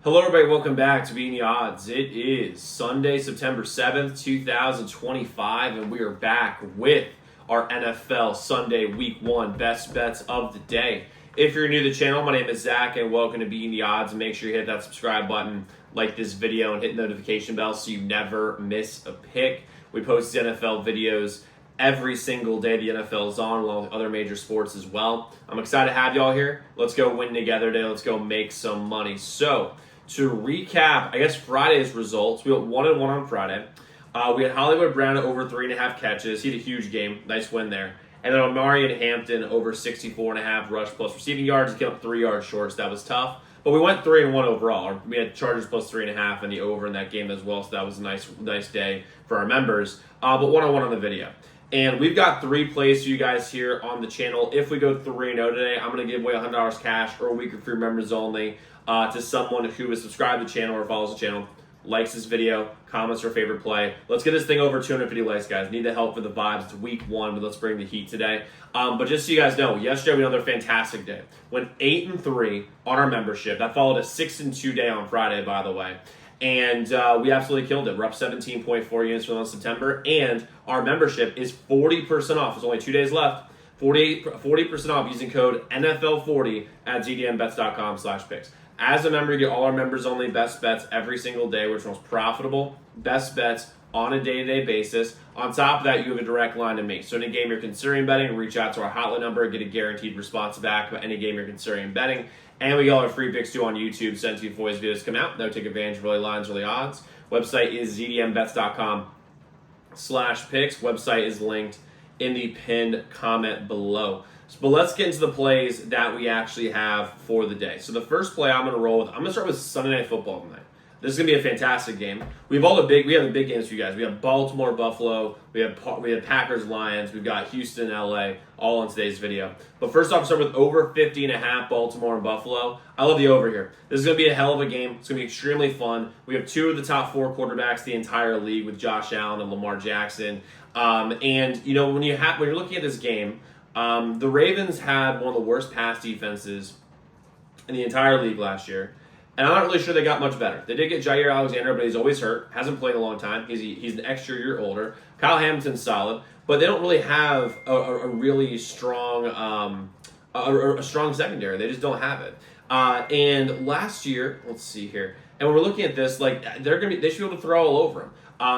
Hello, everybody. Welcome back to Beating the Odds. It is Sunday, September 7th, 2025, and we are back with our NFL Sunday Week 1 best bets of the day. If you're new to the channel, my name is Zach, and welcome to Beating the Odds. Make sure you hit that subscribe button, like this video, and hit the notification bell so you never miss a pick. We post NFL videos every single day the NFL is on, along with other major sports as well. I'm excited to have y'all here. Let's go win together today. Let's go make some money. So, to recap, I guess Friday's results, we went 1-1 on Friday. We had Hollywood Brown at over 3.5 catches. He had a huge game. Nice win there. And then Omari and Hampton over 64.5 rush plus receiving yards. He came up 3 yards short, so that was tough. But we went 3-1 overall. We had Chargers plus 3.5 and the over in that game as well, so that was a nice day for our members. But 1-1 on the video. And we've got 3 plays for you guys here on the channel. If we go 3-0 today, I'm going to give away $100 cash or a week of free members only to someone who is subscribed to the channel or follows the channel, likes this video, comments their favorite play. Let's get this thing over 250 likes, guys. Need the help for the vibes. It's week 1, but let's bring the heat today. But just so you guys know, yesterday we had another fantastic day. Went 8-3 on our membership. That followed a 6-2 day on Friday, by the way. And we absolutely killed it. We're up 17.4 units for the month of September, and our membership is 40% off. There's only 2 days left. 40% off using code NFL40 at zdmbets.com/picks. As a member, you get all our members only best bets every single day, which are most profitable best bets on a day-to-day basis. On top of that, you have a direct line to me. So in a game you're considering betting, reach out to our hotline number, get a guaranteed response back about any game you're considering betting. And we got all our free picks too on YouTube, sent to you before these videos come out. That would take advantage of early lines, early odds. Website is zdmbets.com/picks. Website is linked in the pinned comment below. But let's get into the plays that we actually have for the day. So the first play I'm going to roll with, I'm going to start with Sunday Night Football tonight. This is going to be a fantastic game. We have the big games for you guys. We have Baltimore, Buffalo. We have Packers, Lions. We've got Houston, LA, all in today's video. But first off, start with over 50.5 Baltimore and Buffalo. I love the over here. This is going to be a hell of a game. It's going to be extremely fun. We have 2 of the top 4 quarterbacks the entire league with Josh Allen and Lamar Jackson. And you know when you're looking at this game, the Ravens had one of the worst pass defenses in the entire league last year. And I'm not really sure they got much better. They did get Jair Alexander, but he's always hurt. Hasn't played in a long time. He's an extra year older. Kyle Hamilton's solid, but they don't really have a really strong a strong secondary. They just don't have it. And last year, let's see here. And when we're looking at this, like they should be able to throw all over them.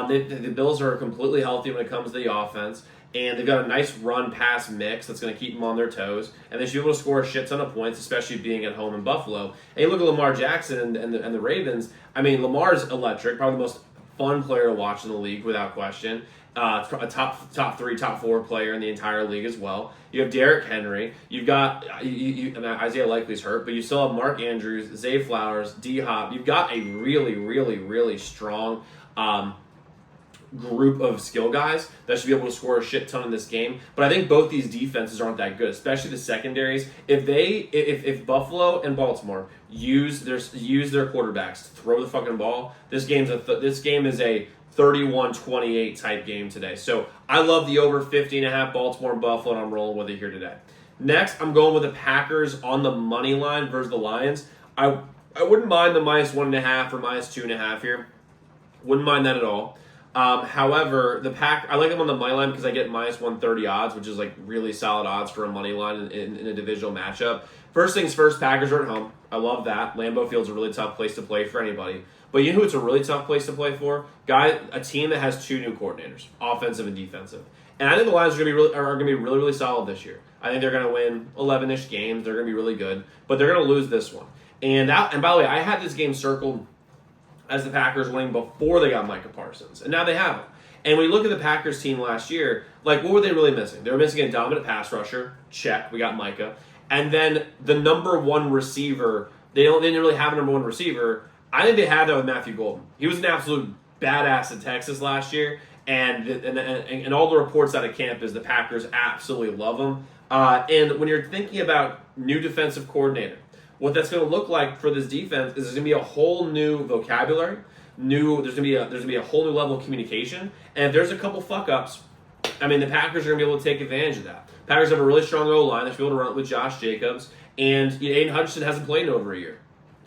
The Bills are completely healthy when it comes to the offense. And they've got a nice run-pass mix that's going to keep them on their toes. And they should be able to score a shit ton of points, especially being at home in Buffalo. And you look at Lamar Jackson and the Ravens. I mean, Lamar's electric, probably the most fun player to watch in the league without question. A top 3, top 4 player in the entire league as well. You have Derrick Henry. You've got Isaiah Likely's hurt, but you still have Mark Andrews, Zay Flowers, D-Hop. You've got a really, really, really strong group of skill guys that should be able to score a shit ton in this game. But I think both these defenses aren't that good, especially the secondaries. If Buffalo and Baltimore use their quarterbacks to throw the fucking ball, this game is a 31-28 type game today. So I love the over 50.5 Baltimore and Buffalo, and I'm rolling with it here today. Next, I'm going with the Packers on the money line versus the Lions. I wouldn't mind the -1.5 or -2.5 here. Wouldn't mind that at all. However, I like them on the money line because I get -130 odds, which is like really solid odds for a money line in a divisional matchup. First things first, Packers are at home. I love that. Lambeau Field's a really tough place to play for anybody. But you know who it's a really tough place to play for? A team that has 2 new coordinators, offensive and defensive. And I think the Lions are going to be really solid this year. I think they're going to win 11-ish games. They're going to be really good, but they're going to lose this one. And by the way, I had this game circled as the Packers winning before they got Micah Parsons. And now they have him. And when you look at the Packers team last year, like what were they really missing? They were missing a dominant pass rusher. Check. We got Micah. And then the number 1 receiver, they didn't really have a number 1 receiver. I think they had that with Matthew Golden. He was an absolute badass in Texas last year. And all the reports out of camp is the Packers absolutely love him. And when you're thinking about new defensive coordinator, what that's going to look like for this defense is there's going to be a whole new vocabulary. There's going to be a whole new level of communication. And if there's a couple fuck ups, I mean, the Packers are going to be able to take advantage of that. Packers have a really strong O-line. They should be able to run it with Josh Jacobs. And Aiden Hutchinson hasn't played in over a year.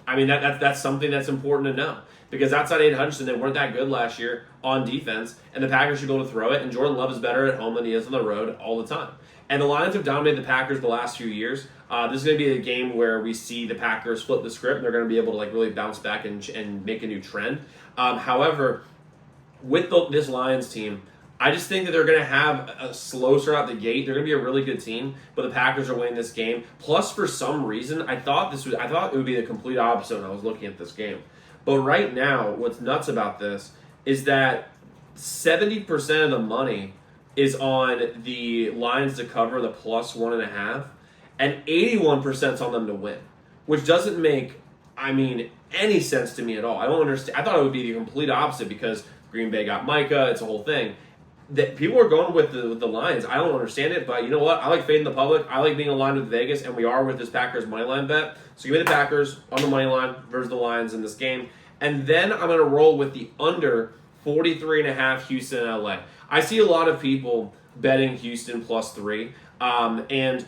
I mean, that's something that's important to know. Because outside Aiden Hutchinson, they weren't that good last year on defense, and the Packers should be able to throw it, and Jordan Love is better at home than he is on the road all the time. And the Lions have dominated the Packers the last few years. This is going to be a game where we see the Packers flip the script, and they're going to be able to really bounce back and make a new trend. However, with this Lions team, I just think that they're going to have a slow start out the gate. They're going to be a really good team, but the Packers are winning this game. Plus, for some reason, I thought it would be the complete opposite when I was looking at this game. But right now, what's nuts about this is that 70% of the money is on the Lions to cover the plus 1.5, and 81% is on them to win, which doesn't make, any sense to me at all. I don't understand. I thought it would be the complete opposite because Green Bay got Micah. It's a whole thing. That people are going with the Lions. I don't understand it, but you know what? I like fading the public. I like being aligned with Vegas, and we are with this Packers money line bet. So give me the Packers on the money line versus the Lions in this game. And then I'm going to roll with the under 43.5 Houston and LA. I see a lot of people betting Houston +3, and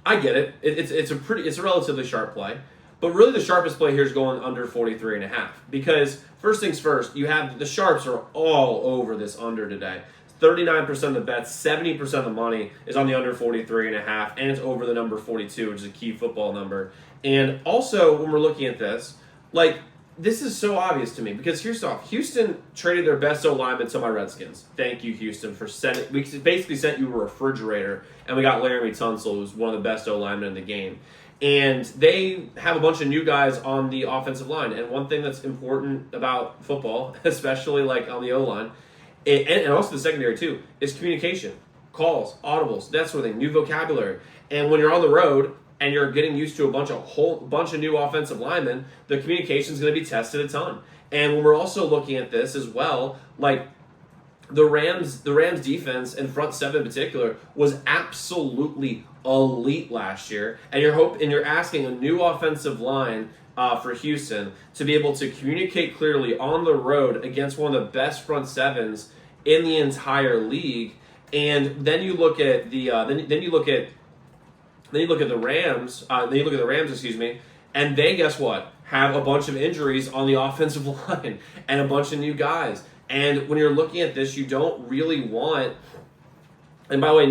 I get it. It's a relatively sharp play, but really the sharpest play here is going under 43.5 because first things first, you have the sharps are all over this under today. 39% of the bets, 70% of the money is on the under 43.5, and it's over the number 42, which is a key football number. And also, when we're looking at this, this is so obvious to me because here's off. Houston traded their best O-lineman to my Redskins. Thank you, Houston, for sending. We basically sent you a refrigerator, and we got Laramie Tunsil, who's one of the best O-linemen in the game. And they have a bunch of new guys on the offensive line. And one thing that's important about football, especially on the O-line, and also the secondary too, is communication. Calls, audibles, that sort of thing, new vocabulary. And when you're on the road and you're getting used to a bunch of new offensive linemen, the communication is going to be tested a ton. And when we're also looking at this as well, the Rams defense and front seven in particular was absolutely elite last year, and you're asking a new offensive line for Houston to be able to communicate clearly on the road against one of the best front sevens in the entire league. And then you look at the Rams, and they, guess what, have a bunch of injuries on the offensive line and a bunch of new guys. And when you're looking at this, you don't really want, and by the way,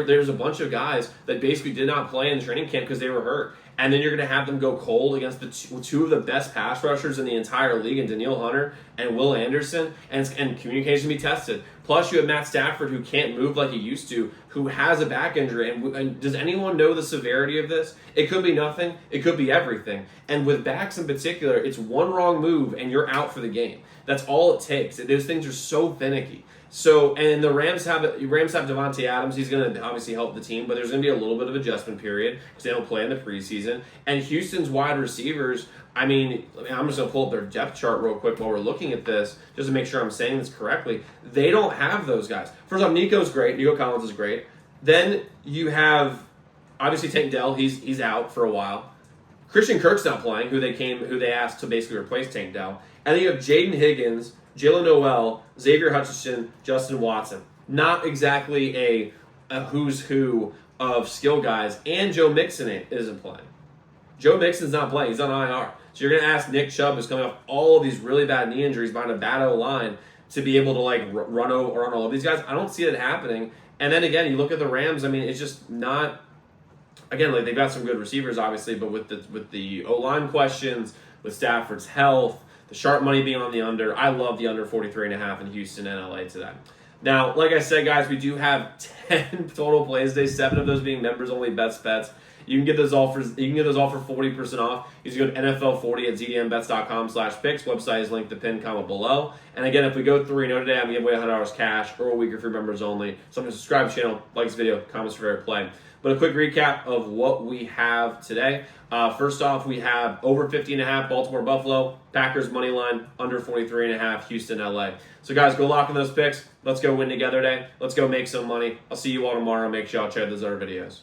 there's a bunch of guys that basically did not play in training camp because they were hurt. And then you're going to have them go cold against the two of the best pass rushers in the entire league, and Danielle Hunter and Will Anderson, and communication be tested. Plus, you have Matt Stafford, who can't move like he used to, who has a back injury. And does anyone know the severity of this? It could be nothing. It could be everything. And with backs in particular, it's one wrong move, and you're out for the game. That's all it takes. Those things are so finicky. So, and the Rams have Devontae Adams. He's going to obviously help the team, but there's going to be a little bit of adjustment period because they don't play in the preseason. And Houston's wide receivers, I'm just going to pull up their depth chart real quick while we're looking at this, just to make sure I'm saying this correctly. They don't have those guys. First off, Nico's great. Nico Collins is great. Then you have, obviously, Tank Dell. He's out for a while. Christian Kirk's not playing, who they asked to basically replace Tank Dell. And then you have Jaden Higgins, Jalen Noel, Xavier Hutchinson, Justin Watson. Not exactly a who's who of skill guys. And Joe Mixon isn't playing. Joe Mixon's not playing. He's on IR. So you're going to ask Nick Chubb, who's coming off all of these really bad knee injuries behind a bad O-line, to be able to run all of these guys. I don't see it happening. And then again, you look at the Rams. It's just not. Again, they've got some good receivers, obviously, but with the O-line questions, with Stafford's health, the sharp money being on the under, I love the under 43.5 in Houston and LA today. Now, like I said, guys, we do have 10 total plays today, 7 of those being members-only bets. You can get those all for 40% off. You can go to NFL40 at zdmbets.com/picks. Website is linked to the pinned comment below. And again, if we go 3-0 today, I'm going to give away $100 cash or a week for members only. So I'm going to subscribe to the channel, like this video, comments for fair play. But a quick recap of what we have today. First off, we have over 50.5 Baltimore-Buffalo, Packers money line, under 43.5 Houston-LA. So guys, go lock in those picks. Let's go win together today. Let's go make some money. I'll see you all tomorrow. Make sure y'all check those other videos.